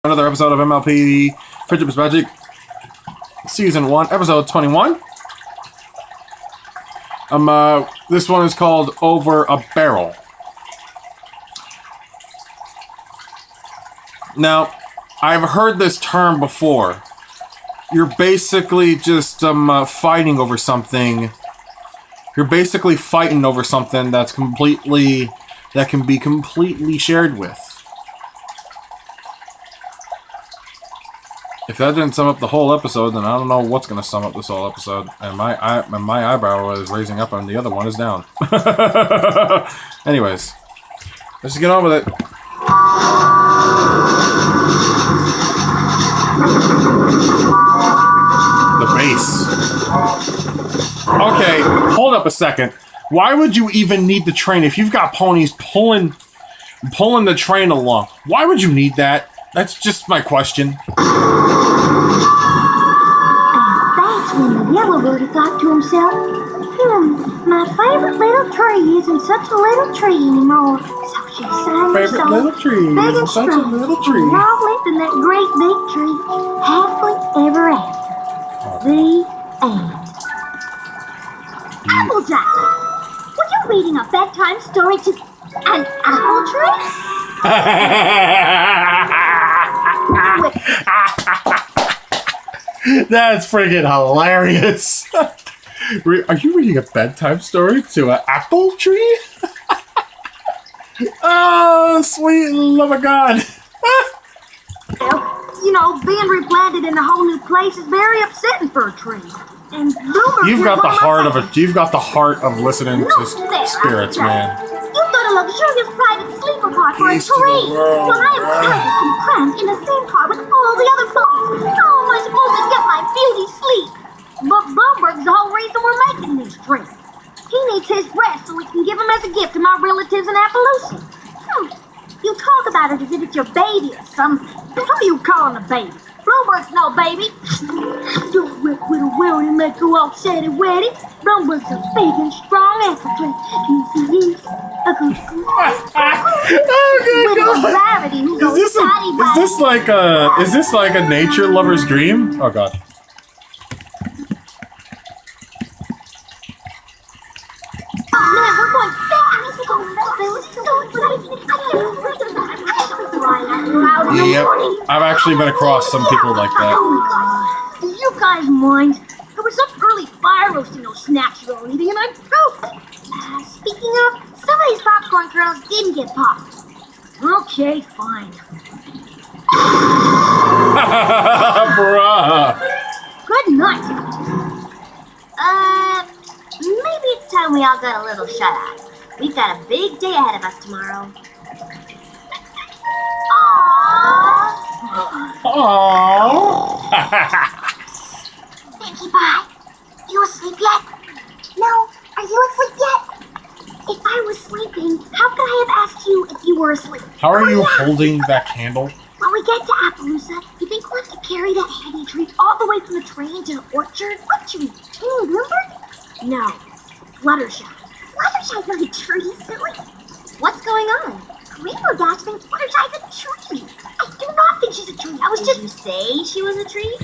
Another episode of MLP Friendship Magic, Season 1, Episode 21. This one is called Over a Barrel. Now, I've heard this term before. You're basically just fighting over something. You're basically fighting over something that can be completely shared with. If that didn't sum up the whole episode, then I don't know what's going to sum up this whole episode. And my eyebrow is raising up and the other one is down. Anyways, let's get on with it. The bass. Okay, hold up a second. Why would you even need the train if you've got ponies pulling the train along? Why would you need that? That's just my question. That's when the yellow birdie thought to himself, my favorite little tree isn't such a little tree anymore. So she sang her song, little tree big and such strong. a little tree. And all lived in that great big tree, happily ever after. The end. Applejack, were you reading a bedtime story to an apple tree? That's freaking hilarious. Are you reading a bedtime story to an apple tree? Oh, sweet love of God. Well, being replanted in a whole new place is very upsetting for a tree. And You've got the heart of listening to spirits, man. You've got a luxurious private sleeper car for a tree. Well, I am currently cramped in the same car with all the other ponies. How am I supposed to get my beauty sleep? But Bloomberg's the whole reason we're making this tree. He needs his rest so we can give him as a gift to my relatives in Appaloosa. You talk about it as if it's your baby or something. Who are you calling a baby? Bloomberg's no baby. Don't work with a will and make go all sad and wetty. Bloomberg's a big and strong apple tree. Oh, good God. Gravity, Is this like a nature lover's dream? Oh God. We're going Yep, I've actually been across some people like that. Do you guys mind? There was some early fire roasting those snacks you were eating, and I pooped. Speaking of, some of these popcorn kernels didn't get popped. Okay, fine. Bruh. Good night. Maybe it's time we all got a little shut-eye. We've got a big day ahead of us tomorrow. Aww. Pinkie Pie, you asleep yet? No, are you asleep yet? If I was sleeping, how could I have asked you if you were asleep? How are you holding that candle? When we get to Appaloosa, you think we'll have to carry that heavy tree all the way from the train to the orchard? What tree? Bloomberg? No, Fluttershy. Fluttershy's not a tree, silly. What's going on? Rainbow Dash thinks Fluttershy's a tree. I do not think she's a tree. I was just... Did you say she was a tree?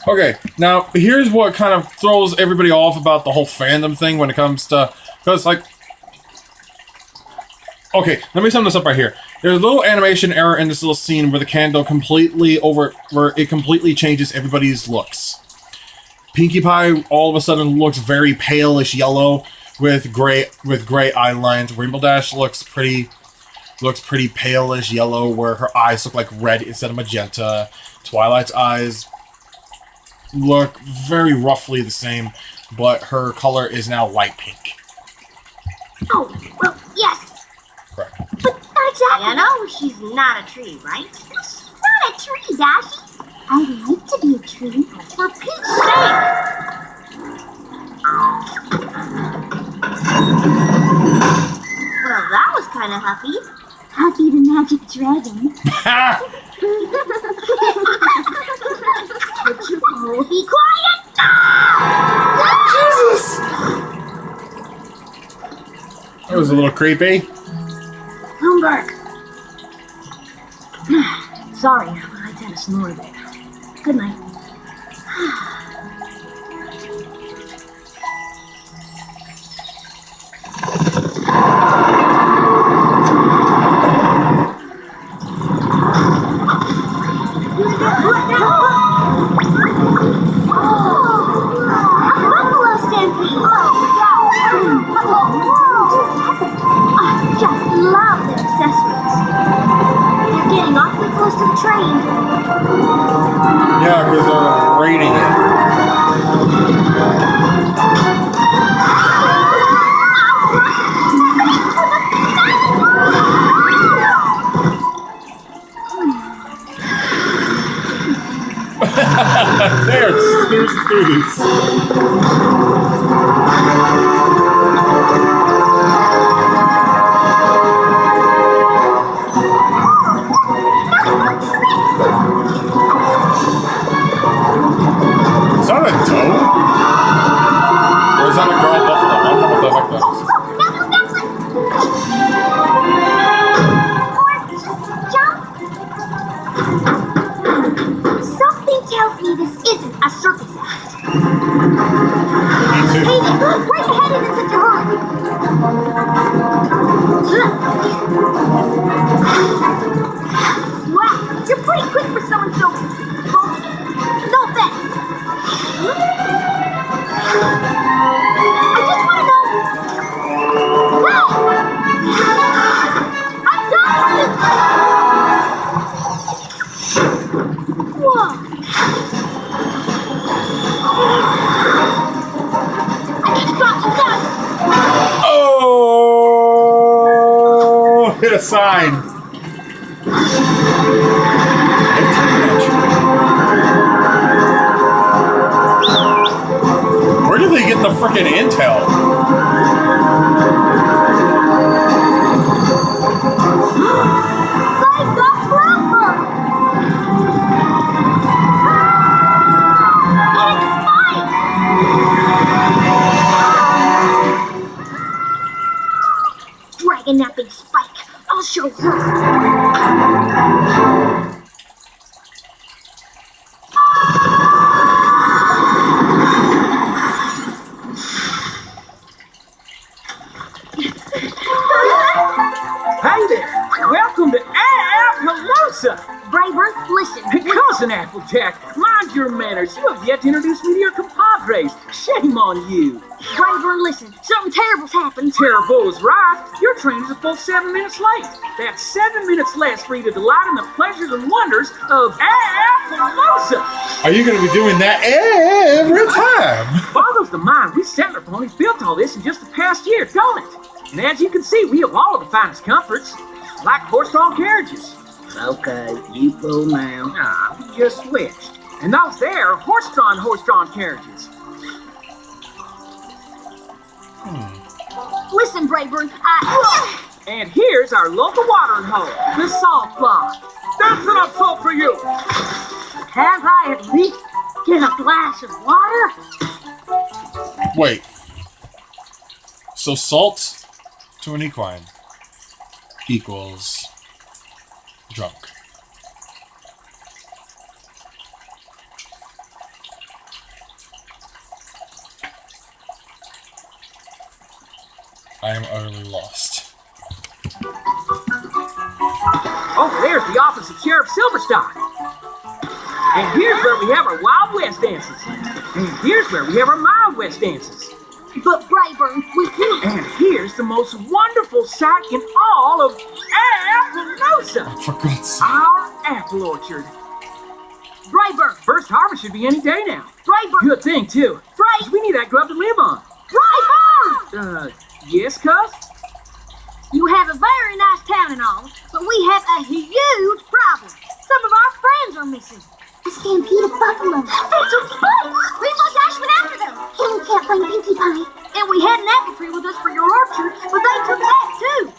Okay, now here's what kind of throws everybody off about the whole fandom thing when it comes to... Because, like... Okay, let me sum this up right here. There's a little animation error in this little scene where the candle where it completely changes everybody's looks. Pinkie Pie all of a sudden looks very palish yellow with gray eye lines. Rainbow Dash looks pretty palish yellow where her eyes look like red instead of magenta. Twilight's eyes look very roughly the same, but her color is now light pink. Oh, well, yes. Correct. But exactly. You know she's not a tree, right? She's not a tree, Dashy. I'd like to be a tree. For Pete's sake! Well, that was kind of huffy. Huffy the magic dragon. Would you all be quiet? Jesus! That was a little creepy. Bloomberg. Sorry, but I Tennis snore there. Good night. Yeah, because they're rating it. They're through this. Is that a doe? Or is that a girl buffalo? I don't know what the heck that is. Something tells me this isn't a circus act. Me too. Hey, where are you headed in such a hurry? Wow, you're pretty quick for someone so bulky. No offense. I just want to know. Hey! I'm done with it. Whoa. I need to drop the gun. Oh! Hit a sign. Where do they get the frickin' intel? They got proper. It's mine. Dragging that big spike. I'll show her. Hey there! Welcome to Appaloosa! Braver, listen. Cousin Applejack, mind your manners. You have yet to introduce me to your compadres. Shame on you. Braver, listen. Something terrible's happened. Terrible is right. Your train is a full 7 minutes late. That's 7 minutes less for you to delight in the pleasures and wonders of Appaloosa. Are you going to be doing that every time? Boggles the mind. We settler ponies built all this in just the past year, don't it? And as you can see, we have all of the finest comforts, like horse-drawn carriages. Okay, you pull now. Ah, we just switched. And those there are horse-drawn carriages. Listen, Brayburn, And here's our local watering hole, the salt block. That's enough salt for you. Can't I at least get a glass of water? Wait. So salt to an equine equals drunk. I am utterly lost. Oh, there's the office of Sheriff Silverstock. And here's where we have our Wild West dances. And here's where we have our Mild West dances. But Brayburn, we can't. And here's the most wonderful sight in all of Appaloosa. For God's sake. Our apple orchard. Brayburn, First harvest should be any day now. Brayburn, Good thing, too. Bray, We need that grub to live on. Brayburn! Yes, cuz? You have a very nice town and all, but we have a huge problem. Some of our friends are missing. A stampede of buffalo. They took Spike. We must Ashman after them. And we can't find Pinkie Pie. And we had an apple tree with us for your orchard, but they took that too.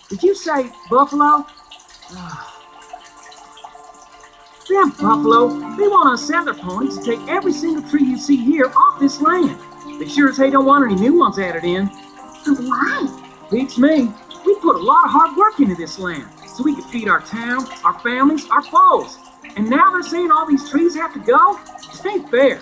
Did you say buffalo? Them buffalo, they want us settler ponies to take every single tree you see here off this land. They sure as hey don't want any new ones added in. Why? Beats me. We put a lot of hard work into this land so we could feed our town, our families, our foes. And now they're saying all these trees have to go? This ain't fair.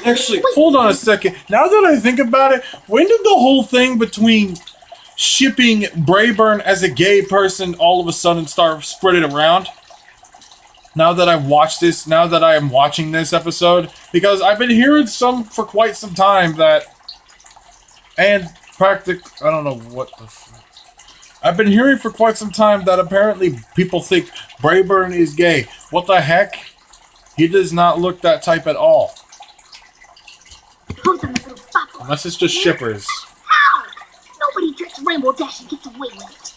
Actually, hold on a second. Now that I think about it, when did the whole thing between shipping Brayburn as a gay person all of a sudden start spreading around? Now that I've watched this, now that I am watching this episode, because I've been hearing some for quite some time that, and I don't know what the fuck. I've been hearing for quite some time that apparently people think Brayburn is gay. What the heck? He does not look that type at all. Unless it's just shippers. Ow! Nobody drinks Rainbow Dash and gets away with it. Pinkie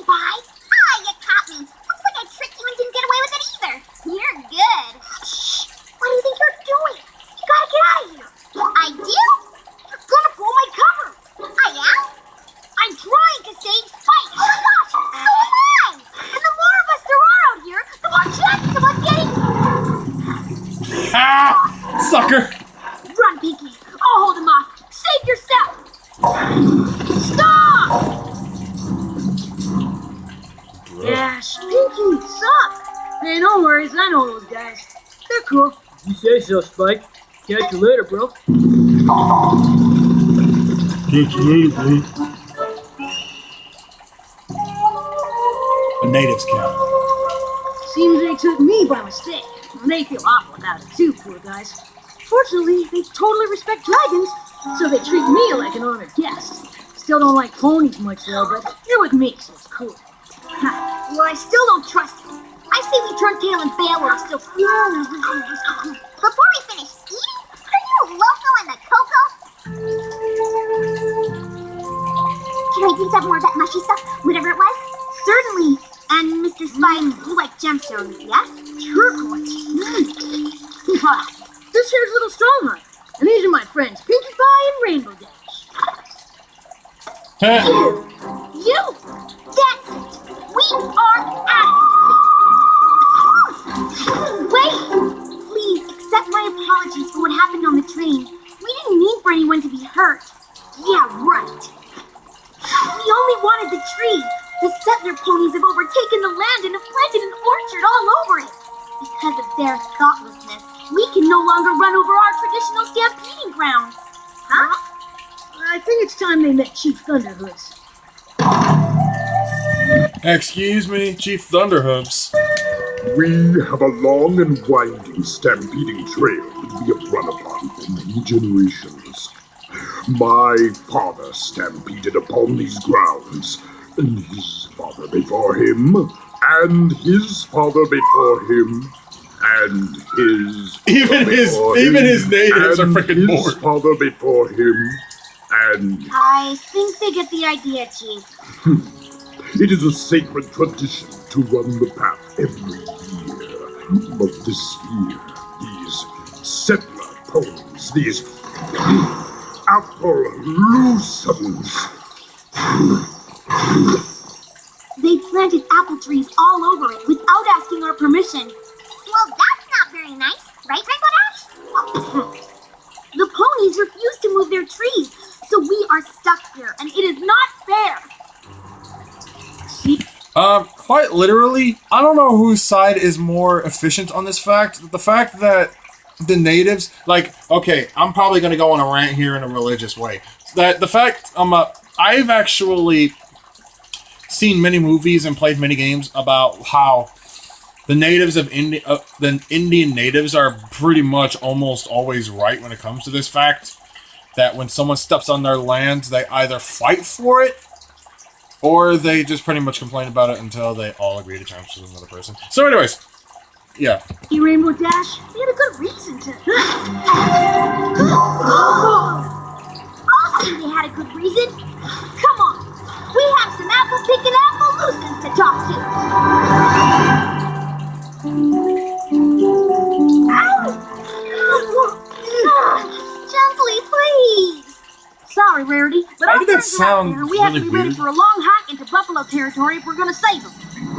Pie! Ah, you caught me. Looks like I tricked you and didn't get away with it either. You're good. Shh! What do you think you're doing? You gotta get out of here. I do? You're gonna pull my cover. I am? I'm trying to save Spike. Oh my gosh! So am I! And the more of us there are out here, the more chances of us getting... Sucker! Run, Pinkie! I'll hold him off! Save yourself! Stop! Dash, Pinkie, suck! Hey, no worries, I know those guys. They're cool. You say so, Spike. Catch you later, bro. Catch you later, buddy. The natives count. Seems they took me by mistake. They feel awful about it too, poor guys. Fortunately, they totally respect dragons, so they treat me like an honored guest. Still don't like ponies much though, but you're with me, so it's cool. Well, I still don't trust you. I say we turn tail and bail or I'll still... Before we finish eating, are you loco in the cocoa? Can I please have more of that mushy stuff, whatever it was? Certainly. And Mr. Spike, you like gemstones, yes? Turquoise. This here's Little Strongheart, and these are my friends Pinkie Pie and Rainbow Dash. You! That's it! We are out of here! Wait! Please accept my apologies for what happened on the train. We didn't mean for anyone to be hurt. Yeah, right. We only wanted the tree. The settler ponies have overtaken the land and have planted an orchard all over it. Because of their thoughtlessness, we can no longer run over our traditional stampeding grounds. Huh? I think it's time they met Chief Thunderhooves. Excuse me, Chief Thunderhooves. We have a long and winding stampeding trail that we have run upon for many generations. My father stampeded upon these grounds, and his father before him, and his father before him, and his Even his natives are freaking bored. His father before him, and I think they get the idea, Chief. it is a sacred tradition to run the path every year. But this year, these settler ponies, these Applelusons, They planted apple trees all over it without asking our permission. Well, that's not very nice, right, Rainbow Dash? The ponies refuse to move their trees, so we are stuck here, and it is not fair. Quite literally, I don't know whose side is more efficient on this fact. The fact that the natives, like, okay, I'm probably going to go on a rant here in a religious way. That the fact, I've actually seen many movies and played many games about how the natives of the Indian natives are pretty much almost always right when it comes to this fact. That when someone steps on their land, they either fight for it, or they just pretty much complain about it until they all agree to terms with another person. So anyways, yeah. Hey, Rainbow Dash, we had a good reason to... I'll say they had a good reason. Come on, we have some apple-picking Applelusons to talk to. Gently, please. Sorry, Rarity, but Why our did that friends are out sound there, and we have to really be ready weird? for a long hike into buffalo territory if we're going to save them.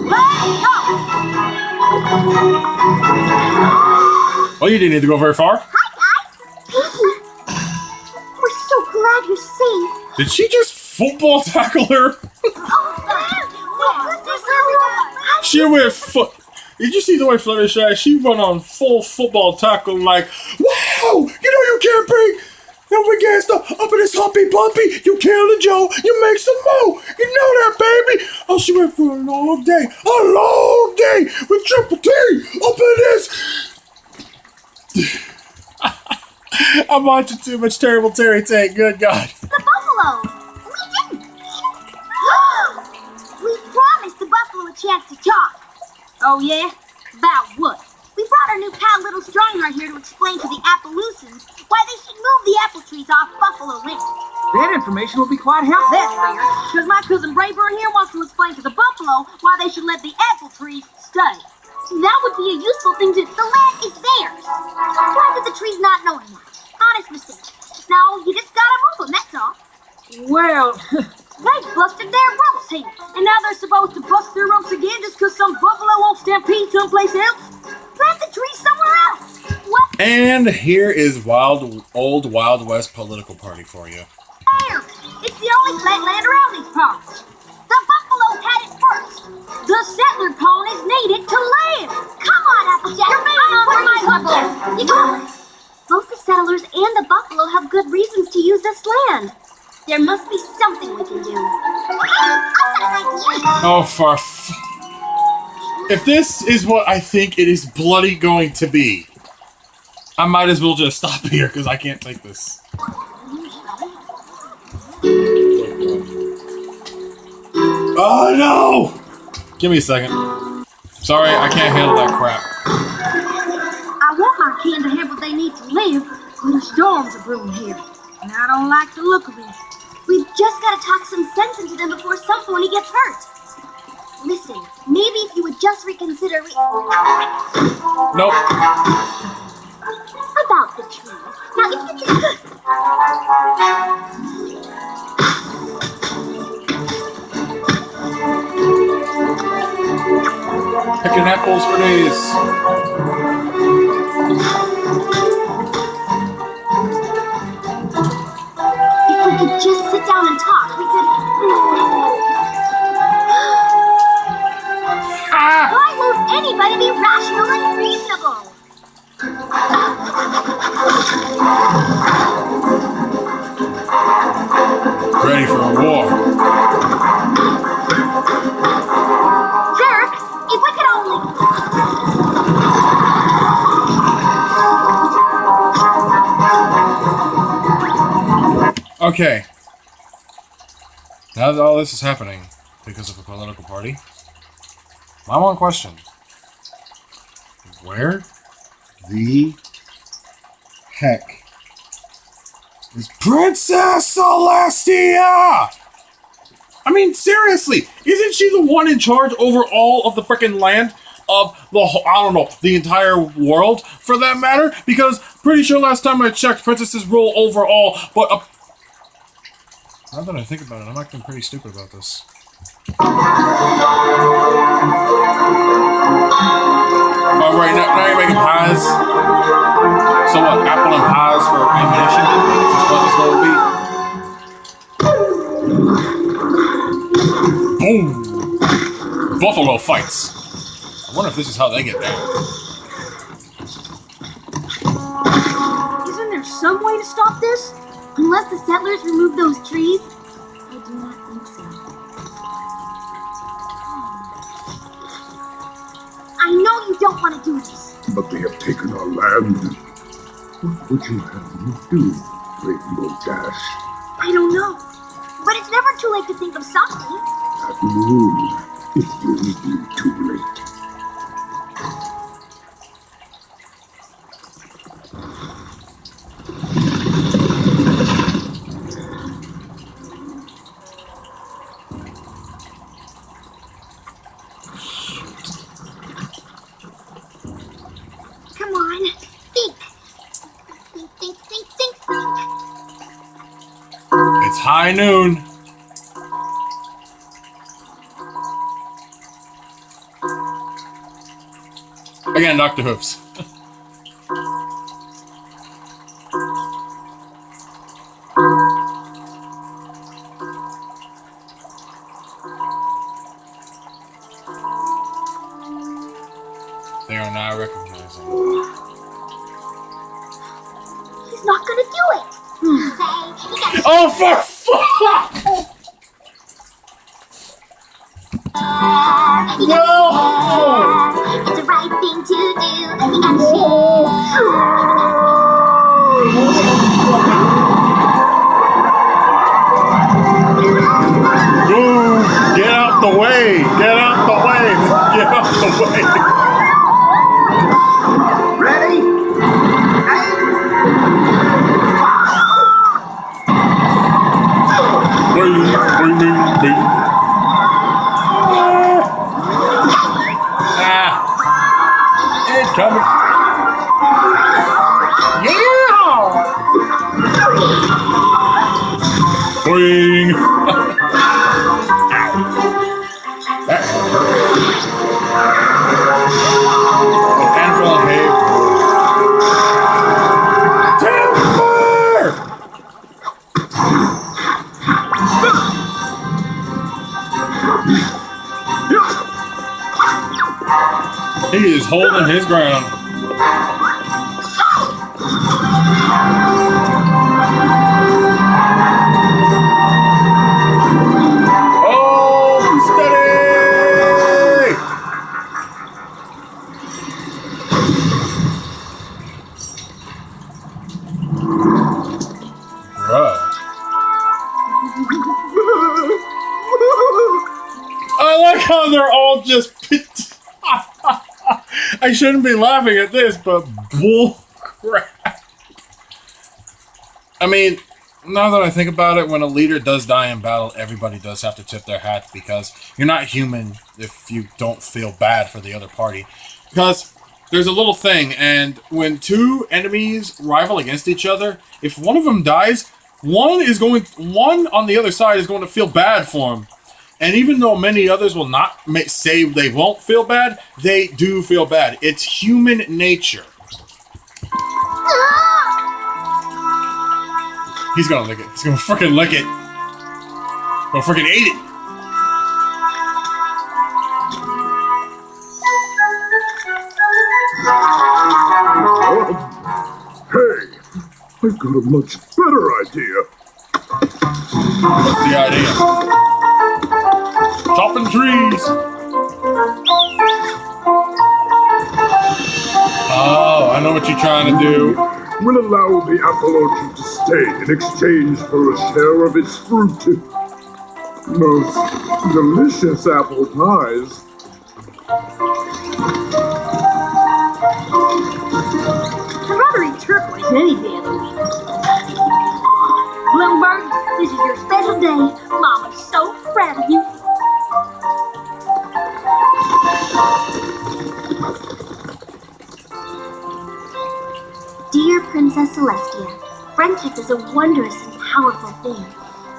Let's go! Well, you didn't need to go very far. Hi, guys. Pinkie. We're so glad you're safe. Did she just football tackle her? She went foot. Did you see the way Fluttershy? She went on full football tackle like, wow! You know you can't bring that big ass stuff up in this humpy bumpy. You kill the Joe, you make some more. You know that, baby. Oh, she went for a long day with Triple T up in this. I'm watching too much terrible Terry Tank. Good God. The buffalo. We didn't. We promised the buffalo a chance to talk. Oh, yeah? About what? We brought our new pal Little Stronghart here to explain to the Appaloosans why they should move the apple trees off Buffalo Ridge. That information will be quite helpful. That's fair, because my cousin Brayburn here wants to explain to the buffalo why they should let the apple trees stay. That would be a useful thing to... The land is theirs. Why did the trees not know that? Honest mistake. Now, you just gotta move them, that's all. Well, They busted their rumps here. and now they're supposed to bust their rumps again just because some buffalo won't stampede someplace else? Plant the trees somewhere else. What? And here is old Wild West political party for you. There. It's the only flat land around these parts. The buffalo had it first. The settler colonies need it to live. Come on, Applejack. You're being unreasonable. You know, both the settlers and the buffalo have good reasons to use this land. There must be something we can do. I've got an idea. Oh, if this is what I think it is bloody going to be, I might as well just stop here because I can't take this. Oh no! Give me a second. Sorry, I can't handle that crap. I want my kin to have what they need to live, but the storms are brewing here, and I don't like the look of it. We've just got to talk some sense into them before some pony gets hurt. Listen, maybe if you would just reconsider... Nope. About the trees. Now, if you can... Picking apples for days. If we could just sit down and talk, we could... Why won't anybody be rational and reasonable? Ready for a war. Jerk, if we could only... Okay. Now that all this is happening because of a political party, my one question: where the heck is Princess Celestia? I mean, seriously, isn't she the one in charge over all of the frickin' land of the I don't know, the entire world for that matter? Because pretty sure last time I checked, princesses rule over all, but now that I think about it, I'm acting pretty stupid about this. Oh, right, now you're making pies. So what, apple and pies for ammunition? Is what this will be? Boom! Buffalo fights. I wonder if this is how they get down. Isn't there some way to stop this? Unless the settlers remove those trees, I do not think so. I know you don't want to do this. But they have taken our land. What would you have me do, Rainbow Dash? I don't know. But it's never too late to think of something. At noon, it will be too late. Come on, think. Think, think, think, think, think. It's high noon. Again, Dr. Hoops. I recognize him. He's not gonna do it. Oh, fuck! No! It's the right thing to do. You gotta Ooh, get out the way! Get out the way! Get out the way! Ready? It's coming. Yeah! Boing! That hurt. Anvil hay. Timber! He is holding his ground. Oh, steady! Bro. I like how they're all just... I shouldn't be laughing at this, but bull crap. I mean, now that I think about it, when a leader does die in battle, everybody does have to tip their hat because you're not human if you don't feel bad for the other party. Because there's a little thing, and when two enemies rival against each other, if one of them dies, one on the other side is going to feel bad for him. And even though many others will not say they won't feel bad, they do feel bad. It's human nature. He's gonna lick it. He's gonna freaking lick it. Gonna freaking eat it. Hey, I've got a much better idea. What's the idea? Chopping trees. Oh, I know what you're trying to do. We'll allow the apple orchard to stay in exchange for a share of its fruit. Most delicious apple pies. I'd rather eat turquoise any day of the week. Bloomberg, this is your special day. Mama's so proud of you. Dear Princess Celestia, friendship is a wondrous and powerful thing.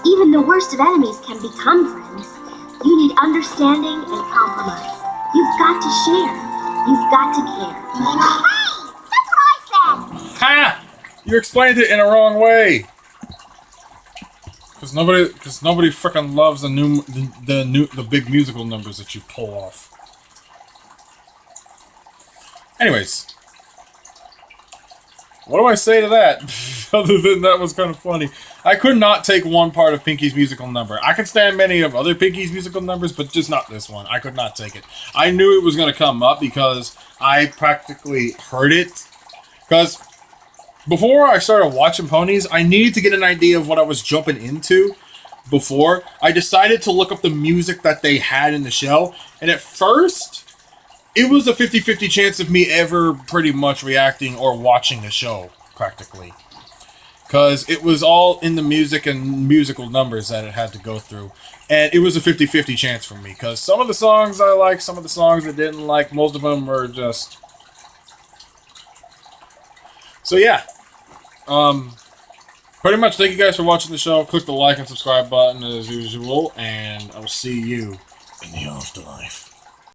Even the worst of enemies can become friends. You need understanding and compromise. You've got to share. You've got to care. Hey! That's what I said! Ha! You explained it in a wrong way. Because nobody freaking loves the big musical numbers that you pull off. Anyways. What do I say to that? Other than that was kind of funny. I could not take one part of Pinkie's musical number. I could stand many of other Pinkie's musical numbers, but just not this one. I could not take it. I knew it was going to come up because I practically heard it. Because before I started watching Ponies, I needed to get an idea of what I was jumping into before. I decided to look up the music that they had in the show. And at first, it was a 50-50 chance of me ever pretty much reacting or watching the show, practically. Because it was all in the music and musical numbers that it had to go through. And it was a 50-50 chance for me. Because some of the songs I liked, some of the songs I didn't like. Most of them were just... So yeah. Pretty much thank you guys for watching the show. Click the like and subscribe button as usual. And I will see you in the afterlife.